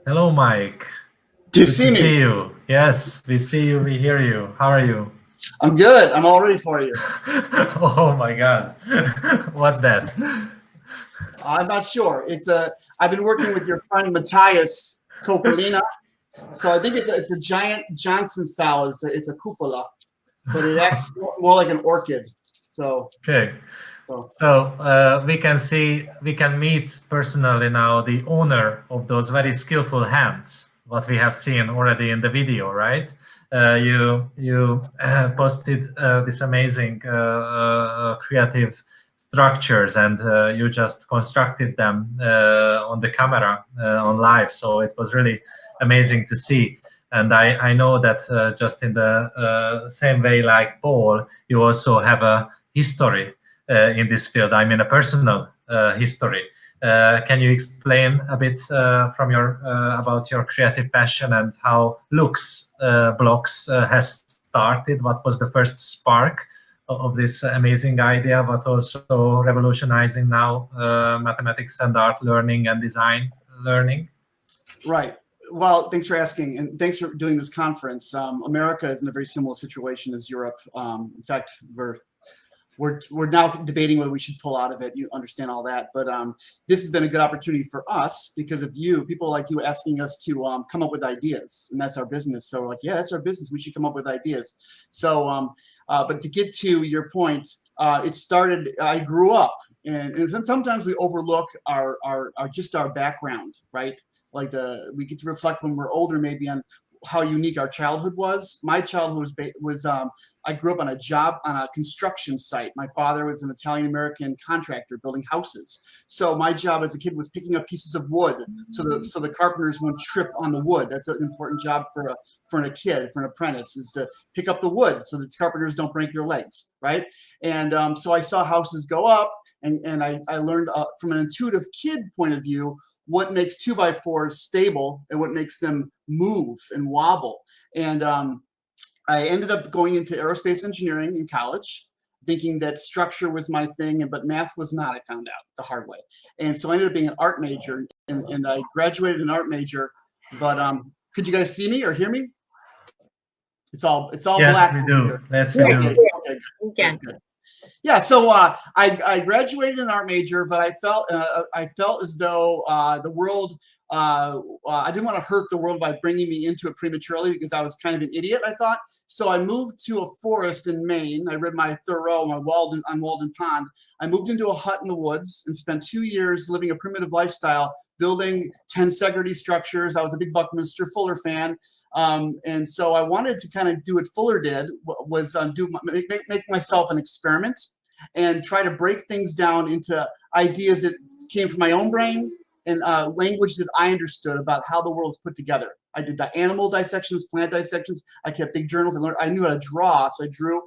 Hello, Mike. Do you Good see to see me? you. Yes, we see you, we hear you. How are you? I'm good. I'm all ready for you. Oh my God. What's that? I'm not sure. I've been working with your friend Matthias Coppolina, so I think it's a giant Johnson salad. It's a cupola, but it acts more like an orchid. So Okay. so So we can meet personally now the owner of those very skillful hands, what we have seen already in the video, right? You posted this amazing creative structures, and you just constructed them on the camera on live. So it was really amazing to see. And I know that just in the same way like Paul, you also have a history in this field. I mean, a personal history. Can you explain a bit from your about your creative passion and how Lux Blox has started? What was the first spark of this amazing idea, but also revolutionizing now mathematics and art learning and design learning? right. Well, thanks for asking, and thanks for doing this conference. America is in a very similar situation as Europe. In fact, we're now debating whether we should pull out of it. You understand all that, but this has been a good opportunity for us because of people like you asking us to come up with ideas, and that's our business. So we're like, yeah, that's our business. We should come up with ideas. So, but to get to your point, it started. I grew up, and sometimes we overlook our just our background, right? Like we get to reflect when we're older, maybe on how unique our childhood was. My childhood was I grew up on a construction site. My father was an Italian-American contractor building houses. So my job as a kid was picking up pieces of wood so the carpenters won't trip on the wood. That's an important job for a kid, for an apprentice, is to pick up the wood so the carpenters don't break their legs, right? And so I saw houses go up, and I learned from an intuitive kid point of view what makes 2x4s stable and what makes them move and wobble. And I ended up going into aerospace engineering in college, thinking that structure was my thing, but math was not. I found out the hard way. And so I ended up being an art major, and I graduated an art major. But could you guys see me or hear me? It's all Yes, black we over do. here. Yes, we Okay, do. okay, We can. good. Yeah, so I graduated an art major, but I felt as though the world I didn't want to hurt the world by bringing me into it prematurely because I was kind of an idiot, I thought. So I moved to a forest in Maine. I read my Thoreau on Walden Pond. I moved into a hut in the woods and spent 2 years living a primitive lifestyle, building tensegrity structures. I was a big Buckminster Fuller fan. And so I wanted to kind of do what Fuller did, was make myself an experiment and try to break things down into ideas that came from my own brain and language that I understood about how the world is put together. I did the animal dissections, plant dissections. I kept big journals. I knew how to draw, so I drew.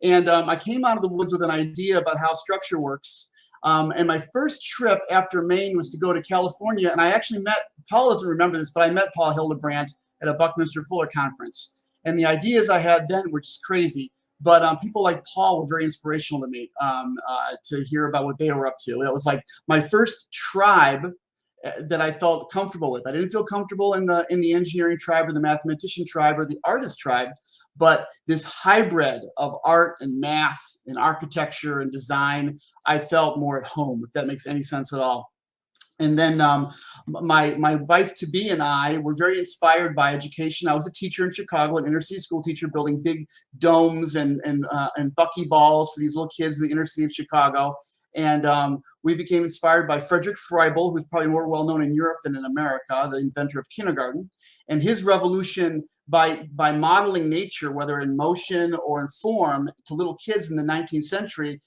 And I came out of the woods with an idea about how structure works. And my first trip after Maine was to go to California. And I actually met, Paul doesn't remember this, but I met Paul Hildebrandt at a Buckminster Fuller conference. And the ideas I had then were just crazy. But people like Paul were very inspirational to me to hear about what they were up to. It was like my first tribe that I felt comfortable with. I didn't feel comfortable in the engineering tribe or the mathematician tribe or the artist tribe, but this hybrid of art and math and architecture and design, I felt more at home, if that makes any sense at all. And then my wife-to-be and I were very inspired by education. I was a teacher in Chicago, an inner city school teacher, building big domes and buckyballs for these little kids in the inner city of Chicago. And we became inspired by Frederick Froebel, who's probably more well-known in Europe than in America, the inventor of kindergarten, and his revolution by modeling nature, whether in motion or in form, to little kids in the 19th century.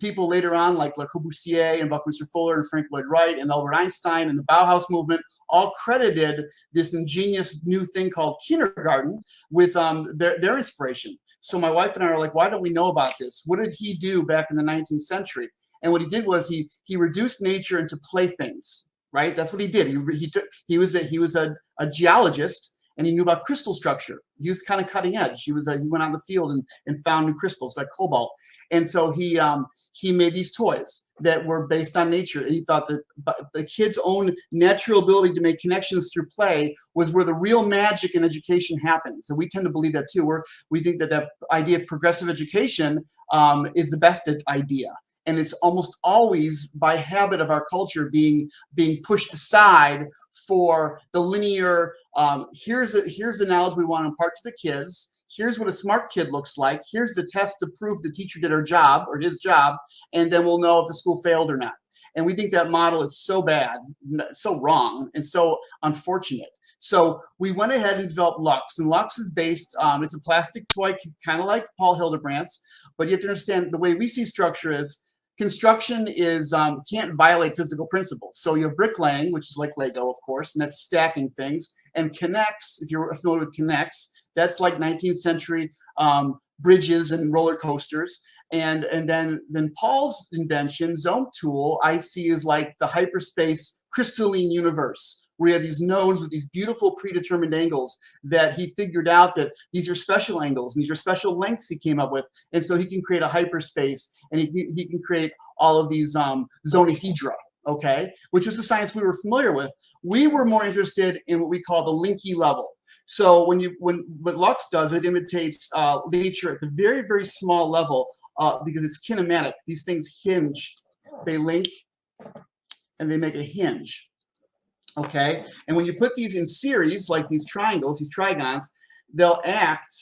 People later on, like Le Corbusier and Buckminster Fuller and Frank Lloyd Wright and Albert Einstein and the Bauhaus movement, all credited this ingenious new thing called kindergarten with their inspiration. So my wife and I are like, why don't we know about this? What did he do back in the 19th century? And what he did was he reduced nature into playthings, right? That's what he did. He was a geologist, and he knew about crystal structure. He was kind of cutting edge. He went on the field and found new crystals like cobalt. And so he made these toys that were based on nature. And he thought that the kids' own natural ability to make connections through play was where the real magic in education happens. And we tend to believe that too. We think that idea of progressive education is the best idea. And it's almost always by habit of our culture being pushed aside for the linear, here's the knowledge we want to impart to the kids. Here's what a smart kid looks like. Here's the test to prove the teacher did her job or his job, and then we'll know if the school failed or not. And we think that model is so bad, so wrong, and so unfortunate. So we went ahead and developed Lux, and Lux is based, it's a plastic toy, kind of like Paul Hildebrandt's, but you have to understand the way we see structure is, construction is can't violate physical principles. So you have bricklaying, which is like Lego, of course, and that's stacking things. And connects, if you're familiar with connects, that's like 19th century bridges and roller coasters. And then Paul's invention, Zone Tool, I see is like the hyperspace crystalline universe, where you have these nodes with these beautiful predetermined angles that he figured out that these are special angles and these are special lengths he came up with. And so he can create a hyperspace, and he can create all of these zonahedra, okay? Which was the science we were familiar with. We were more interested in what we call the linky level. So what Lux does, it imitates nature at the very, very small level because it's kinematic. These things hinge, they link, and they make a hinge. Okay, and when you put these in series, like these triangles, these trigons, they'll act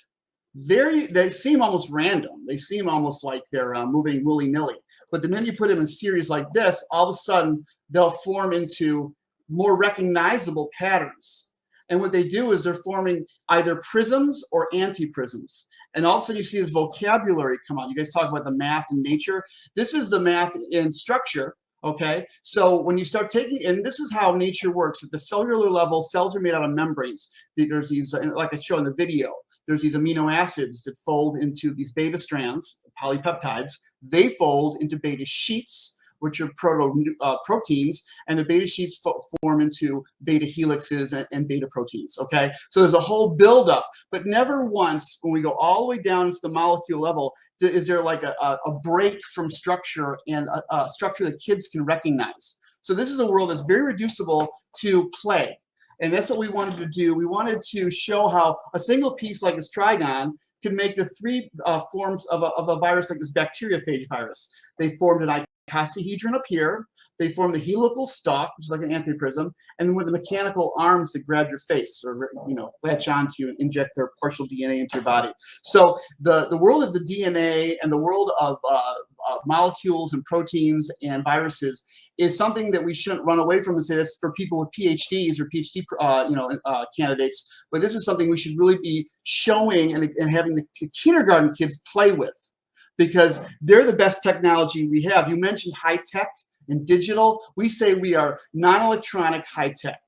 they seem almost random. They seem almost like they're moving willy-nilly. But the minute you put them in series like this, all of a sudden, they'll form into more recognizable patterns. And what they do is they're forming either prisms or anti-prisms. And all of a sudden, you see this vocabulary come out. You guys talk about the math in nature. This is the math in structure. Okay, so when you start taking, and this is how nature works at the cellular level, cells are made out of membranes. There's these, like I showed in the video, there's these amino acids that fold into these beta strands, polypeptides. They fold into beta sheets, which are proteins, and the beta sheets form into beta helixes and beta proteins, okay? So there's a whole buildup, but never once, when we go all the way down to the molecule level, is there like a break from structure and a structure that kids can recognize. So this is a world that's very reducible to play. And that's what we wanted to do. We wanted to show how a single piece like this trigon could make the three forms of a virus like this bacteriophage virus. They formed an icosahedron up here. They form the helical stalk, which is like an antiprism, and then with the mechanical arms that grab your face or latch onto you and inject their partial DNA into your body. So the world of the DNA and the world of molecules and proteins and viruses is something that we shouldn't run away from and say that's for people with PhDs or PhD candidates. But this is something we should really be showing and having the kindergarten kids play with, because they're the best technology we have. You mentioned high tech and digital. We say we are non-electronic high tech,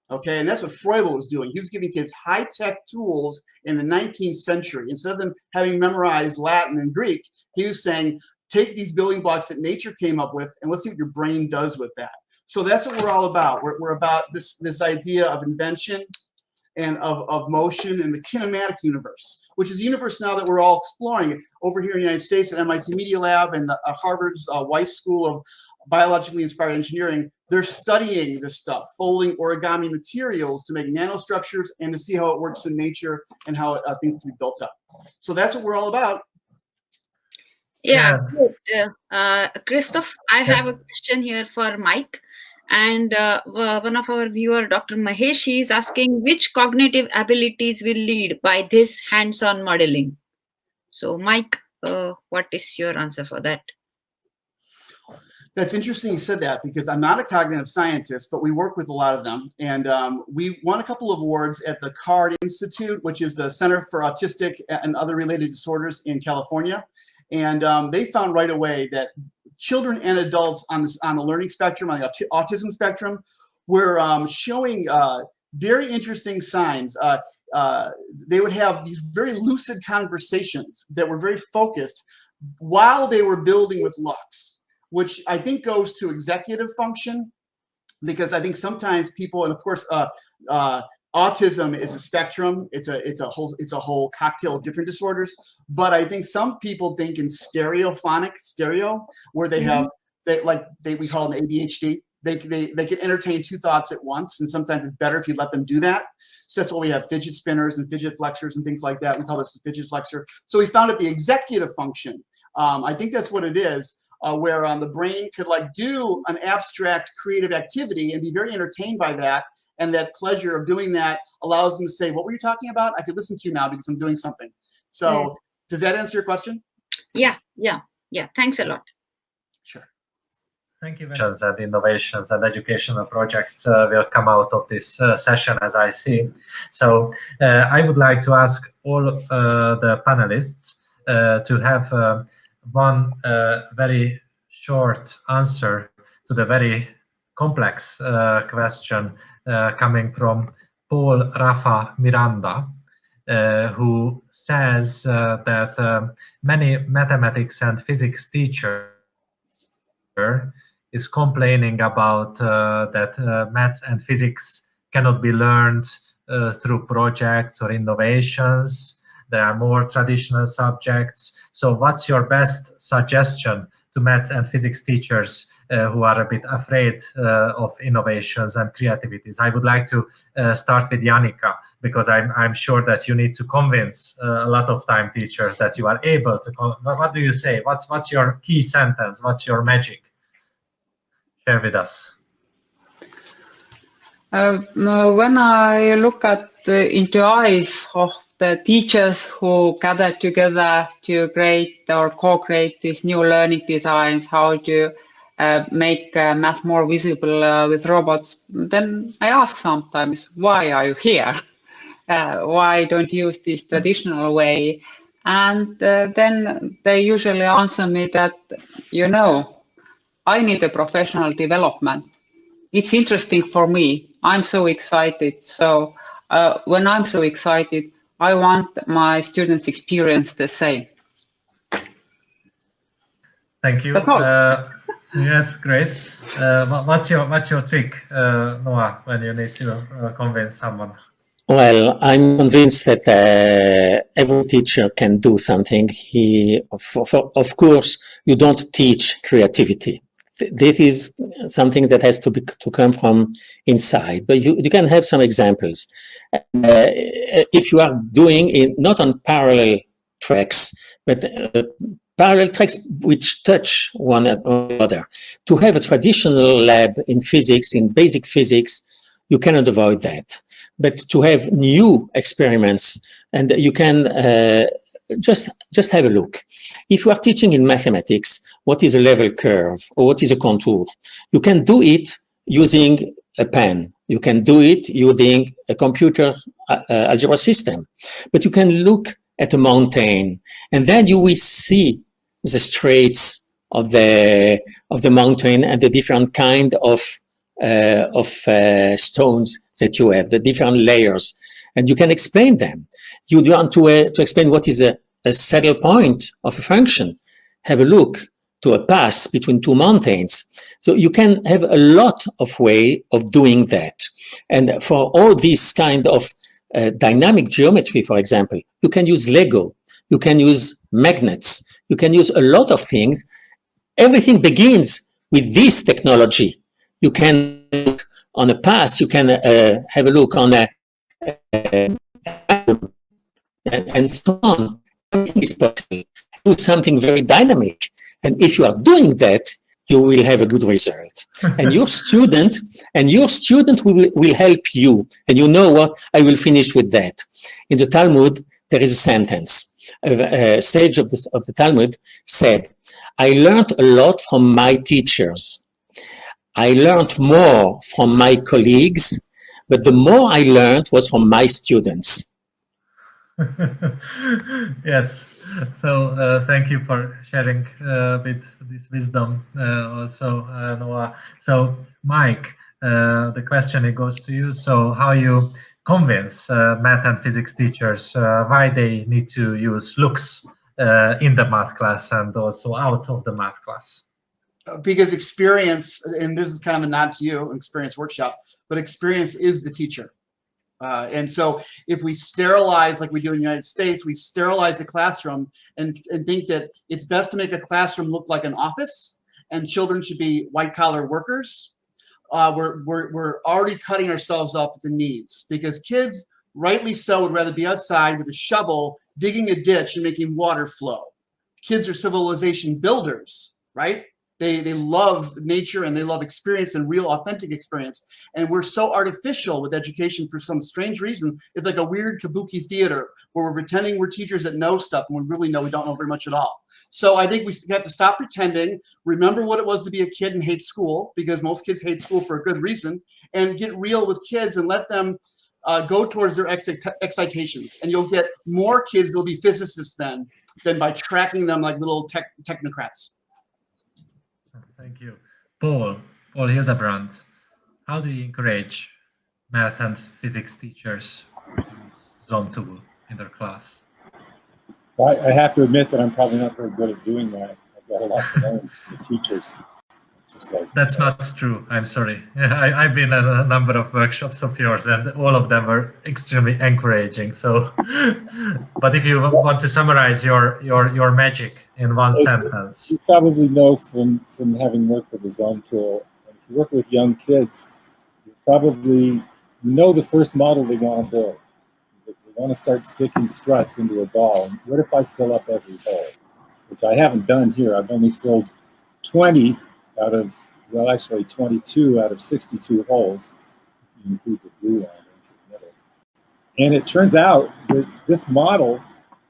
okay? And that's what Froebel was doing. He was giving kids high tech tools in the 19th century. Instead of them having memorized Latin and Greek, he was saying, take these building blocks that nature came up with and let's see what your brain does with that. So that's what we're all about. We're about this idea of invention and of motion in the kinematic universe, which is a universe now that we're all exploring over here in the United States at MIT Media Lab and Harvard's Weiss School of Biologically Inspired Engineering. They're studying this stuff, folding origami materials to make nanostructures and to see how it works in nature and how things can be built up. So that's what we're all about. Yeah, good. Christoph, I have a question here for Mike. And one of our viewer, Dr. Maheshi, is asking which cognitive abilities will lead by this hands-on modeling. So, Mike, what is your answer for that? That's interesting you said that, because I'm not a cognitive scientist, but we work with a lot of them. And we won a couple of awards at the CARD Institute, which is the Center for Autistic and Other Related Disorders in California. And they found right away that children and adults on the learning spectrum, on the autism spectrum, were showing very interesting signs. They would have these very lucid conversations that were very focused while they were building with Lux, which I think goes to executive function, because I think sometimes people, and of course, autism is a spectrum. It's a whole cocktail of different disorders. But I think some people think in stereo, where they have we call them ADHD. They can entertain two thoughts at once, and sometimes it's better if you let them do that. So that's why we have fidget spinners and fidget flexors and things like that. We call this the fidget flexor. So we found out the executive function. I think that's what it is, where the brain could like do an abstract creative activity and be very entertained by that. And that pleasure of doing that allows them to say, what were you talking about? I could listen to you now because I'm doing something. So does that answer your question? Yeah. Thanks a lot. Sure. Thank you very much. And innovations and educational projects will come out of this session, as I see. So I would like to ask all the panelists to have one very short answer to the very complex question coming from Paul Rafa Miranda, who says that many mathematics and physics teachers is complaining about that maths and physics cannot be learned through projects or innovations. There are more traditional subjects. So what's your best suggestion to maths and physics teachers who are a bit afraid of innovations and creativities? I would like to start with Janika, because I'm sure that you need to convince a lot of time teachers that you are able to. What do you say? What's your key sentence? What's your magic? Share with us. When I look at into eyes of the teachers who gather together to create or co-create these new learning designs, how to make math more visible with robots, then I ask sometimes, why are you here? Why don't you use this traditional way? And then they usually answer me that, I need a professional development. It's interesting for me. I'm so excited. So when I'm so excited, I want my students' experience the same. Thank you. Yes, great. What's your trick, Noah, when you need to convince someone? Well, I'm convinced that every teacher can do something. Of course, you don't teach creativity. This is something that has to come from inside. But you can have some examples. If you are doing it not on parallel tracks, but parallel tracks which touch one another. To have a traditional lab in physics, in basic physics, you cannot avoid that. But to have new experiments, and you can just have a look. If you are teaching in mathematics, what is a level curve or what is a contour? You can do it using a pen. You can do it using a computer algebra system. But you can look at a mountain, and then you will see the straits of the mountain and the different kind of stones that you have, the different layers, and you can explain them. You want to explain what is a saddle point of a function. Have a look to a pass between two mountains. So you can have a lot of way of doing that. And for all this kind of dynamic geometry, for example, you can use Lego, you can use magnets, you can use a lot of things. Everything begins with this technology. You can look on a pass, you can have a look on a and so on. Everything is possible. Do something very dynamic. And if you are doing that, you will have a good result. And your student will help you. And you know what? I will finish with that. In the Talmud, there is a sentence. A sage of the Talmud said, I learned a lot from my teachers. I learned more from my colleagues, but the more I learned was from my students. Yes. So thank you for sharing with this wisdom also, Noah. So Mike, the question goes to you. So how you convince math and physics teachers why they need to use Lux in the math class and also out of the math class? Because experience, and this is kind of a nod to you, experience workshop, but experience is the teacher. And so if we sterilize, like we do in the United States, we sterilize a classroom and think that it's best to make a classroom look like an office and children should be white-collar workers, we're already cutting ourselves off at the knees, because kids, rightly so, would rather be outside with a shovel, digging a ditch and making water flow. Kids are civilization builders, right? They love nature and they love experience and real authentic experience. And we're so artificial with education for some strange reason. It's like a weird kabuki theater where we're pretending we're teachers that know stuff and we really know we don't know very much at all. So I think we have to stop pretending, remember what it was to be a kid and hate school, because most kids hate school for a good reason, and get real with kids and let them go towards their excitations. And you'll get more kids who will be physicists than by tracking them like little technocrats. Thank you. Paul Hildebrand, how do you encourage math and physics teachers to use Zone tool in their class? Well, I have to admit that I'm probably not very good at doing that. I've got a lot to learn from teachers. That's not true. I'm sorry. I've been at a number of workshops of yours, and all of them were extremely encouraging. So, but if you want to summarize your magic in one sentence, you probably know from having worked with the Zone tool. If you work with young kids, you probably know the first model they want to build. They want to start sticking struts into a ball. And what if I fill up every hole? Which I haven't done here. I've only filled 20 out of, well, actually 22 out of 62 holes, you include the blue line into the middle. And it turns out that this model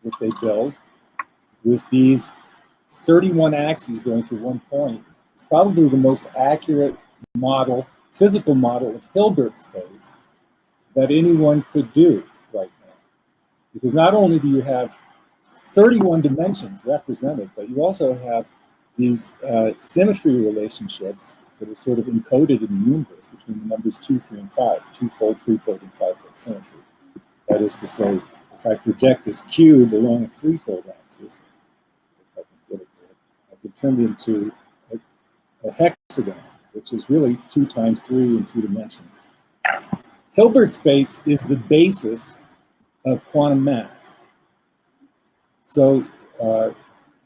that they build with these 31 axes going through one point is probably the most accurate model, physical model of Hilbert space that anyone could do right now. Because not only do you have 31 dimensions represented, but you also have these symmetry relationships that are sort of encoded in the universe between the numbers 2, 3, and 5, twofold, threefold, and fivefold symmetry. That is to say, if I project this cube along a threefold axis, if I can put it there, I could turn it into a hexagon, which is really 2 times 3 in 2 dimensions. Hilbert space is the basis of quantum math. So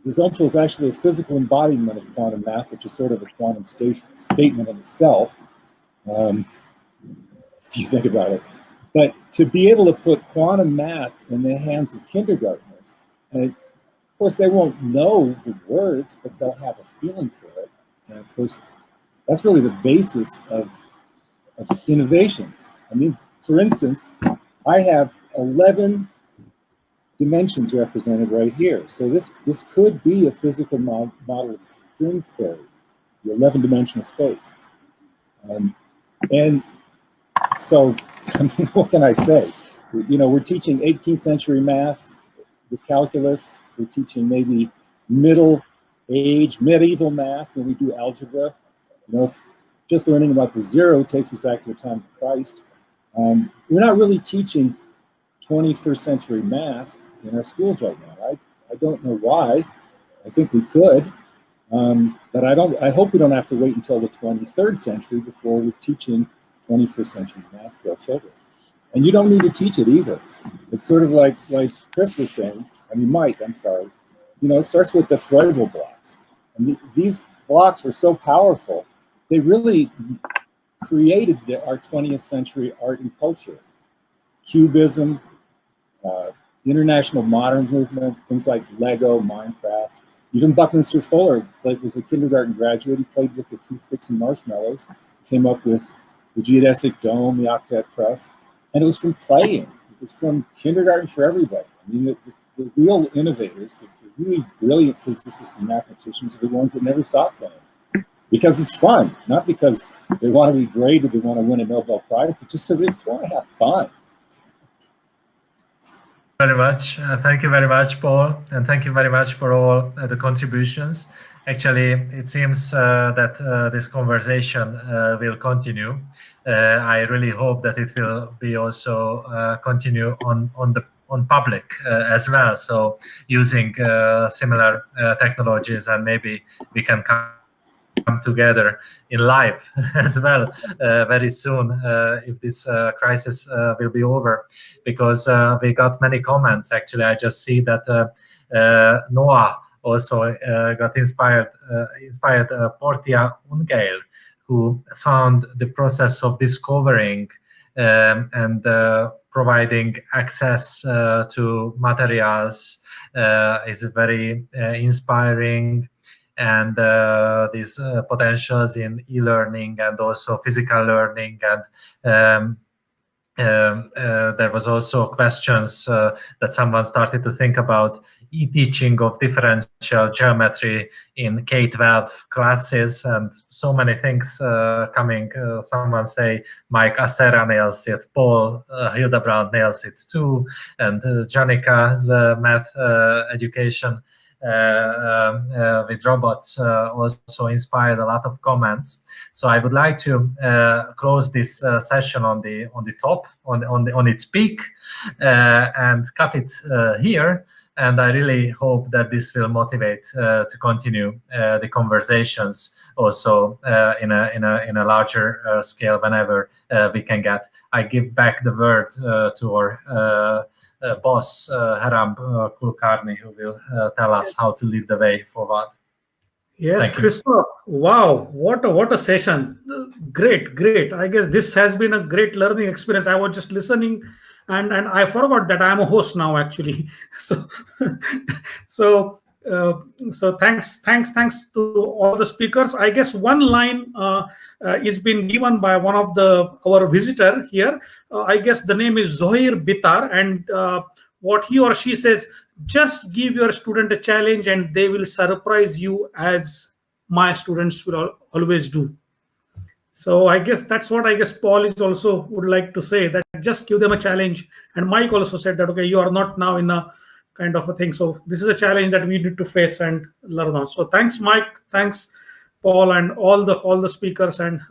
the Zone tool is actually a physical embodiment of quantum math, which is sort of a quantum statement in itself, if you think about it. But to be able to put quantum math in the hands of kindergartners, and of course they won't know the words, but they'll have a feeling for it. And of course, that's really the basis of innovations. I mean, for instance, I have 11 dimensions represented right here. So this could be a physical model of string theory, the 11-dimensional space. And so, I mean, what can I say? You know, we're teaching 18th century math with calculus. We're teaching maybe medieval math when we do algebra. You know, just learning about the zero takes us back to the time of Christ. We're not really teaching 21st century math in our schools right now. I don't know why. I think we could, but I hope we don't have to wait until the 23rd century before we're teaching 21st century math to our children. And you don't need to teach it either. It's sort of like Chris was saying, Mike, I'm sorry. You know, it starts with the Froebel blocks. And these blocks were so powerful, they really created our 20th century art and culture. Cubism, international modern movement, things like Lego, Minecraft. Even Buckminster Fuller was a kindergarten graduate. He played with the toothpicks and marshmallows, came up with the geodesic dome, the octet press, and it was from playing. It was from kindergarten for everybody. I mean, the real innovators, the really brilliant physicists and mathematicians are the ones that never stop playing. Because it's fun, not because they want to be great or they want to win a Nobel Prize, but just because they just want to have fun. Very much. Thank you very much, Paul, and thank you very much for all the contributions. Actually, it seems that this conversation will continue. I really hope that it will be also continue on public as well. So using similar technologies, and maybe we can come come together in live as well very soon if this crisis will be over, because we got many comments. Actually, I just see that Noah also got inspired Portia Ungeil, who found the process of discovering and providing access to materials is very inspiring, and these potentials in e-learning and also physical learning. And there was also questions that someone started to think about e-teaching of differential geometry in K-12 classes, and so many things coming. Someone say Mike Acerra nails it, Paul Hildebrand nails it too, and Janika's math education with robots also inspired a lot of comments. So I would like to close this session on its peak and cut it here. And I really hope that this will motivate to continue the conversations also in a larger scale whenever we can get. I give back the word to our boss, Haram Kulkarni, who will tell us how to lead the way forward. Yes, Christoph. Wow, what a session! Great. I guess this has been a great learning experience. I was just listening, and I forgot that I'm a host now, actually. So thanks to all the speakers. I guess one line is been given by one of our visitor here. I guess the name is Zohir Bitar, and what he or she says, just give your student a challenge and they will surprise you, as my students will always do. So I guess that's what Paul is also would like to say, that just give them a challenge. And Mike also said that, okay, you are not now in a kind of a thing. So this is a challenge that we need to face and learn on. So thanks, Mike. Thanks, Paul, and all the speakers, and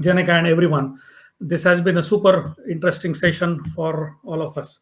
Janika and everyone. This has been a super interesting session for all of us.